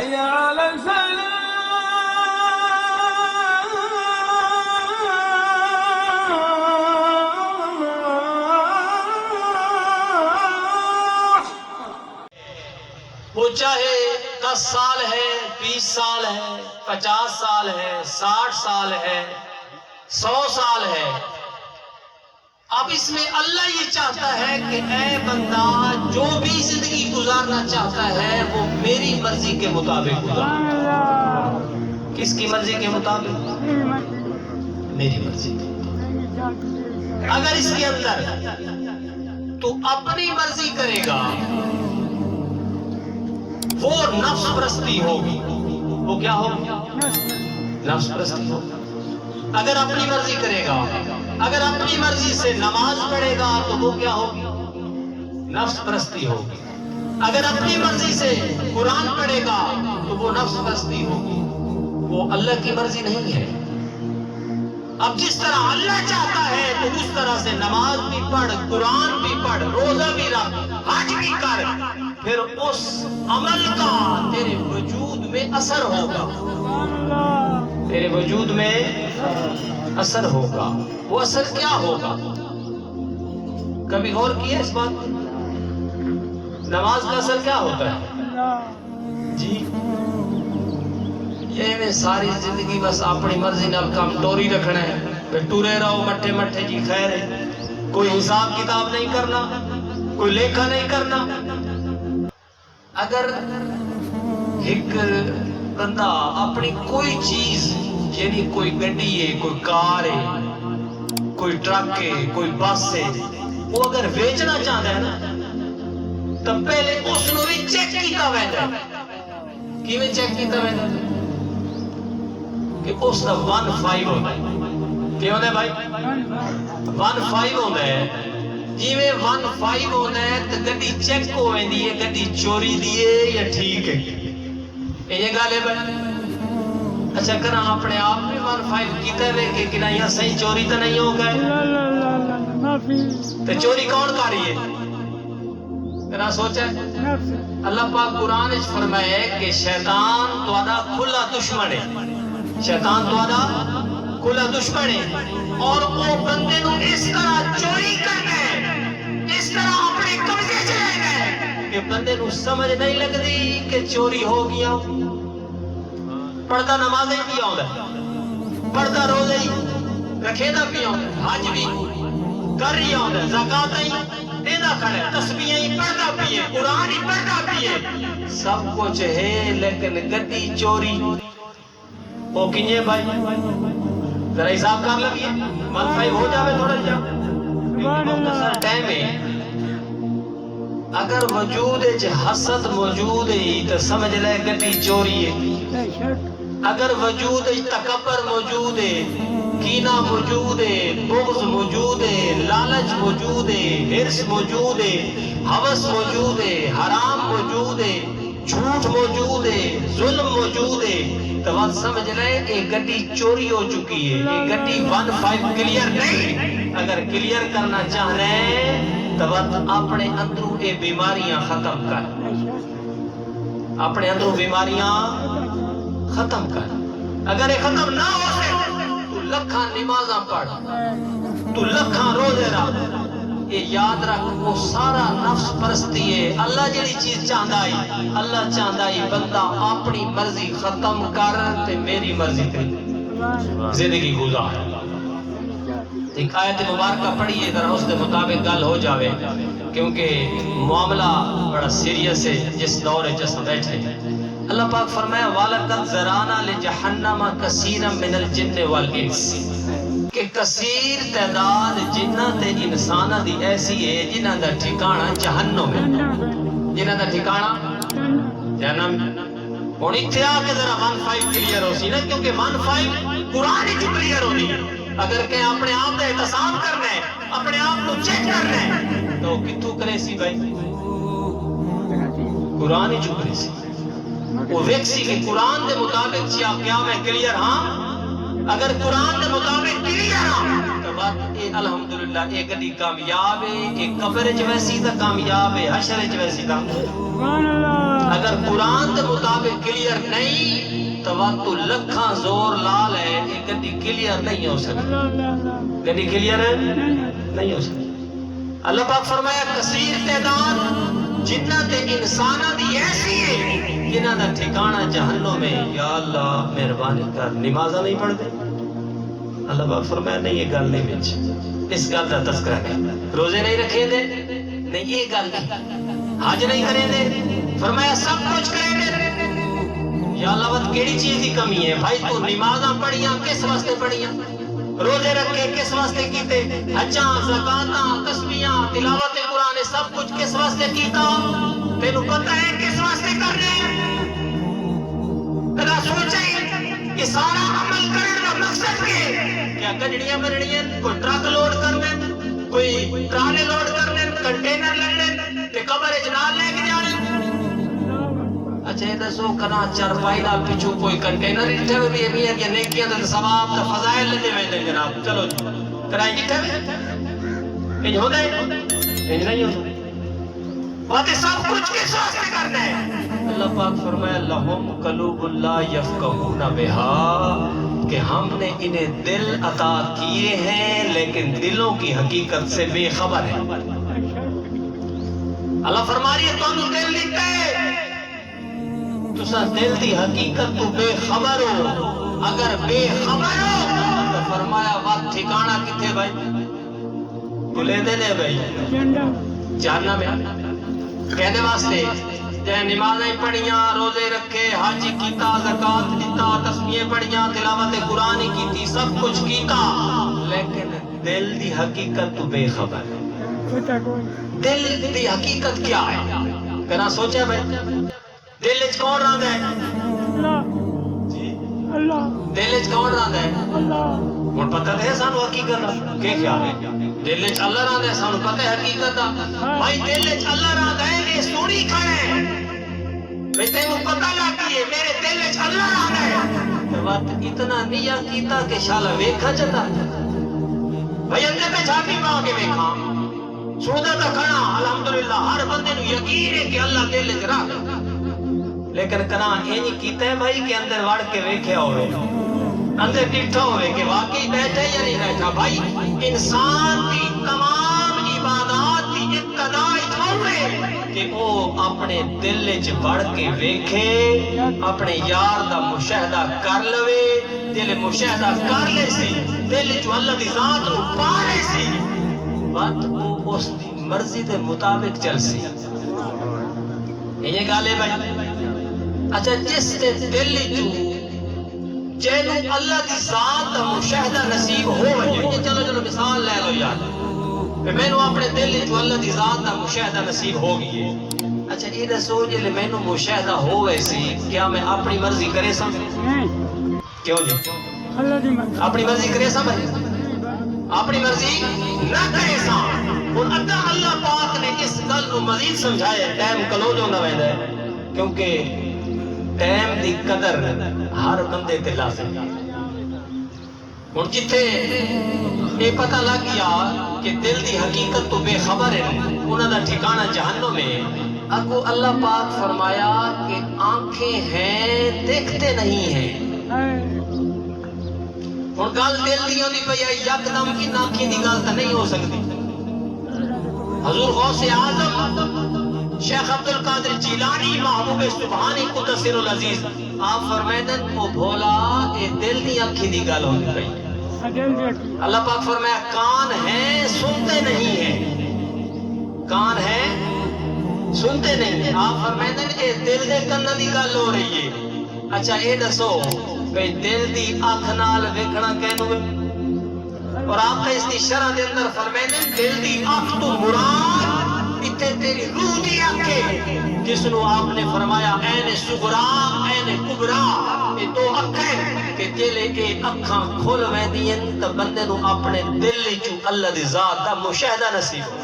حي على الفلاح. وہ چاہے 10 سال ہے، 20 سال ہے، 50 سال ہے، 60 سال ہے، 100 سال ہے، اب اس میں اللہ یہ چاہتا ہے کہ اے بندہ جو بھی زندگی گزارنا چاہتا ہے وہ میری مرضی کے مطابق گزار. کس کی مرضی کے مطابق؟ میری مرضی کے مطابق. اگر اس کے اندر تو اپنی مرضی کرے گا وہ نفس پرستی ہوگی. وہ کیا ہوگی؟ نفس پرستی ہوگی. اگر اپنی مرضی کرے گا، اگر اپنی مرضی سے نماز پڑھے گا تو وہ کیا ہوگی؟ نفس پرستی ہوگی. اگر اپنی مرضی سے قرآن پڑھے گا تو وہ نفس پرستی ہوگی. وہ اللہ کی مرضی نہیں ہے. اب جس طرح اللہ چاہتا ہے تو اس طرح سے نماز بھی پڑھ، قرآن بھی پڑھ، روزہ بھی رکھ، حج بھی کر، پھر اس عمل کا تیرے وجود میں اثر ہوگا. تیرے وجود میں اثر ہوگا. وہ اثر کیا ہوگا؟ کبھی غور کیا اس بات؟ نماز کا اثر کیا ہوتا ہے؟ جی یہ میں ساری زندگی بس اپنی مرضی نال کام ٹوری رکھنا ہے، پھر ٹورے رہو مٹھے مٹھے. جی خیر ہے، کوئی حساب کتاب نہیں کرنا، کوئی لیکھا نہیں کرنا. اگر ایک بندہ اپنی کوئی چیز، یعنی کوئی گڈی ہے، کوئی کار ہے، کوئی ٹرک ہے، کوئی بس ہے، وہ اگر بیچنا چاہتا ہے نا تو پہلے اس کو بھی چیک کیتا ویندا ہے. کیویں چیک کیتا ویندا ہے؟ کہ اس دا 15 ہوتا ہے. کیا ہوتا ہے بھائی؟ 15 ہوتا ہے. جی میں 15 ہوتا ہے تو گڈی چیک ہو ویندی ہے گڈی چوری دی ہے یا ٹھیک ہے. یہ گل ہے بھائی. اچھا کرا اپنے آپ میں 15 کیتا ہے کہ نہیں صحیح چوری تو نہیں ہو گئے. تو چوری کون کر رہی ہے؟ ذرا سوچا. اللہ پاک قرآن وچ فرمایا ہے کہ شیطان تہاڈا کھلا دشمن ہے. شیطان تہاڈا کھلا دشمن ہے اور وہ بندے نو اس طرح چوری کرنا ہے، اس طرح اپنے قبضے چ لینا ہے کہ بندے نو سمجھ نہیں لگدی کہ چوری ہو گیا. پڑھتا نماز ہی پیا ہوتا ہے، پڑھتا روزے ہی رکھے دا پیا ہوتا ہے، حج بھی کر رہی ہوتا ہے، زکات ہی دینا کھڑا ہے، تسبیح ہی پڑھتا پیے، قرآن ہی پڑھتا پیے، سب کچھ ہے لیکن گڈی چوری. وہ کنجے بھائی ذرا حساب کر لگیے. 15 ہو جاوے تھوڑا جا مختصر ٹائم ہے. اگر وجود حسد موجود ہے تو سمجھ لے گڈی چوری ہے. اگر وجود تکبر موجود ہے، کینہ موجود ہے، بغض موجود ہے، لالچ موجود ہے، حرص موجود ہے، ہوس موجود ہے، حرام موجود ہے، جھوٹ موجود ہے، ظلم موجود ہے تو بات سمجھ لے یہ گڈی چوری ہو چکی ہے. یہ گڈی 15 کلیئر نہیں. اگر کلیئر کرنا چاہنا ہے تو بات اپنے اندروں یہ بیماریاں ختم کر. اپنے اندروں بیماریاں ختم کر. اگر یہ ختم نہ ہو سکے تو لکھاں نمازاں پڑھ، تو لکھاں روزے رکھ. یہ یاد رکھ وہ سارا نفس پرستی ہے. اللہ جڑی چیز چاہتا ہے، اللہ چاہتا ہے بندہ اپنی مرضی ختم کر تے میری مرضی تے زندگی گزار. ایک آیت مبارکہ پڑھیے ذرا اس کے مطابق گل ہو جاوے کیونکہ معاملہ بڑا سیریس ہے جس دور جس بیٹھے. اللہ پاک فرمایا وَلَقَدْ ذَرَأْنَا لِجَهَنَّمَ كَثِيرًا مِنَ الْجِنِّ وَالْإِنسِ کہ کثیر تعداد جنہ تے انسانہ دی ایسی ہے جنہ دا ٹھکانہ جہنم ہے. جنہ دا ٹھکانہ جہنم. ہوں اتنے آ کے ذرا 15 کلیئر ہو سی نا کیونکہ 15 قرآن ہی کلیئر ہو رہی ہے. اگر کہ اپنے آپ کا احتساب کرنا ہے، اپنے آپ کو چیک کرنا ہے تو کتوں کرے سی بھائی؟ قرآن ہی چکرے سی. وہ ویکسی کہ قرآن دے مطابق چیا کیا میں کلیئر ہاں. اگر قرآن دے مطابق کلیئر ہاں تو بات اے الحمدللہ ایک دی کامیاب ہے. ایک قبر چ ویسی تا کامیاب ہے، حشر چ ویسی تا اگر قرآن دے مطابق کلیئر نہیں تو وقت لکھاں زور لال ہے کہ گڈی کلیئر نہیں ہو سکتی، گڈی کلیئر نہیں ہو سکتی۔ اللہ پاک فرمایا کثیر تعداد جنہ تے انسانہ دی ایسی ہے جنہ دا ٹھکانہ جہنم میں۔ یا اللہ مہربانی کر، نمازہ نہیں پڑھ دے؟ اللہ پاک فرمایا نہیں، یہ گل نہیں بچ، اس گل دا تذکرہ کر۔ روزے نہیں رکھے دے؟ نہیں، یہ گل نہیں۔ حج نہیں کریں دے؟ فرمایا سب کچھ کریں دے۔ یا اللہ وقت کیڑی چیز کی کمی ہے؟ بھائی تو نمازاں پڑھیاں کس واسطے پڑھیاں؟ روزے رکھے کس واسطے کیتے؟ حجاں، زکاتاں، تسبیحاں، تلاوت قرآن سب کچھ کس واسطے کیتا؟ تینوں پتہ ہے کس واسطے کر رہے ہیں؟ کدا سوچا ہی یہ سارا عمل کرنے کا مقصد کیا گڈڑیاں بننیاں، کوئی ٹرک لوڈ کرنے، کوئی ٹرالے لوڈ کرنے، کنٹینر لڑنے تے قبر وچ نال لے کے جانے؟ اچھا یہ دسو کنا چرپائی نال پیچھو کوئی کنٹینر اٹھے ہوئے بھی امیاں کی نیکیاں تے ثواب تے فضائل لے ویندے جناب؟ چلو جی کرائی اٹھے ہوئے انج ہوندا ہے؟ انج نہیں ہوندا۔ بات سب کچھ کس واسطے کرنا ہے؟ اللہ پاک فرمایا لہم قلوب لا یفقہون بہا، کہ ہم نے انہیں دل عطا کیے ہیں لیکن دلوں کی حقیقت سے بے خبر ہے۔ اللہ فرما رہی ہے تو انہوں دل دیتا ہے، تسا دل دی حقیقت تو بے خبر ہو۔ اگر بے خبر ہو تو فرمایا وقت ٹھکانہ کتھے بھائی؟ بھولے دے نے بھائی جاننا میں کہنے واسطے جے نمازیں پڑھیاں، روزے رکھے، حج کیتا، زکات دیتا، تسبیحیں پڑھیاں، تلاوت قرآن کیتی، سب کچھ کیتا، لیکن دل دی حقیقت تو بے خبر ہے۔ دل دی حقیقت کیا ہے؟ کہنا سوچا بھائی دل وچ کون رہندا ہے؟ اللہ جی اللہ۔ دل وچ کون رہندا ہے؟ اللہ۔ ہن پتہ ہے سانو حقیقت دا کی خیال ہے؟ دل وچ اللہ رہندا ہے، سانو پتہ ہے حقیقت دا۔ بھائی دل وچ اللہ رہندا ہے، اے سونی کھڑا ہے، میں تینوں پتہ لگ گئی ہے میرے دل وچ اللہ رہندا ہے، تے وقت اتنا نیا کیتا کہ شالا ویکھا جاتا۔ بھائی اندر پہ جھاتی پا کے ویکھاں سودا تا کھڑا الحمدللہ، ہر بندے نوں یقین ہے کہ اللہ دل وچ رہندا، لیکن کنا اینی کیتا ہے بھائی کہ اندر وڑ کے ویکھیا ہوئے، اندر ڈٹھا ہوئے کہ واقعی بیٹھا یا نہیں بیٹھا۔ بھائی انسان کی تمام عبادات کی ابتدا ہوئے کہ وہ اپنے دل وچ وڑ کے ویکھے، اپنے یار دا مشاہدہ کر لوے، دل مشاہدہ کر لے سی، دل وچ اللہ دی ذات نو پا لے سی، بات وہ اس دی مرضی دے مطابق چل سی۔ یہ گل ہے بھائی۔ اچھا جس دے دل وچ جینو اللہ دی ذات دا مشاہدہ نصیب ہو وجے، چلو مثال لے لو یار، مینوں اپنے دل وچ اللہ دی ذات دا مشاہدہ نصیب ہو گئی ہے۔ اچھا یہ دسو جے مینوں مشاہدہ ہوئے سی، کیا میں اپنی مرضی کرے سا؟ کیوں جی؟ اپنی مرضی کرے سا بھائی؟ اپنی مرضی نہ کرے سا۔ اور ادا اللہ پاک نے اس گل کو مزید سمجھایا، ٹائم کلوز ہونا ویندا ہے کیونکہ ٹائم دی قدر ہر بندے تے لازم ہے۔ ہن جتھے یہ پتہ لگ گیا کہ دل دی حقیقت تو بے خبر ہے، انہاں دا ٹھکانہ جہنم ہے، اگو اللہ پاک فرمایا کہ آنکھیں ہیں دیکھتے نہیں ہیں۔ ہن گل دل دی ہوندی پئی ہے، یکدم ان آنکھیں دی گل تے نہیں ہو سکتی۔ حضور غوث اعظم شیخ عبد القادر جیلانی محبوب سبحانی قدس العزیز آپ فرمائدن او بھولا اے دل دی آنکھی دی گل ہوندی پئی۔ اللہ پاک فرمایا کان ہیں سنتے نہیں ہیں، کان ہیں سنتے نہیں ہیں۔ آپ فرمائدن اے دل دے کناں دی گل ہو رہی ہے۔ اچھا اے دسو کہ دل دی آنکھ نال ویکھنا کینوں ہے؟ اور آپ کا اس کی شرح دے اندر فرمائدن دل دی آنکھ تو مراد اتنے تیری روح دی آنکھیں، جس نو آپ نے فرمایا عین صغرا عین کبرا، یہ دو اکھیں کہ جلے کے اکھاں کھول ویندیاں تے بندے نو اپنے دل وچوں اللہ دی ذات دا مشاہدہ نصیب ہو۔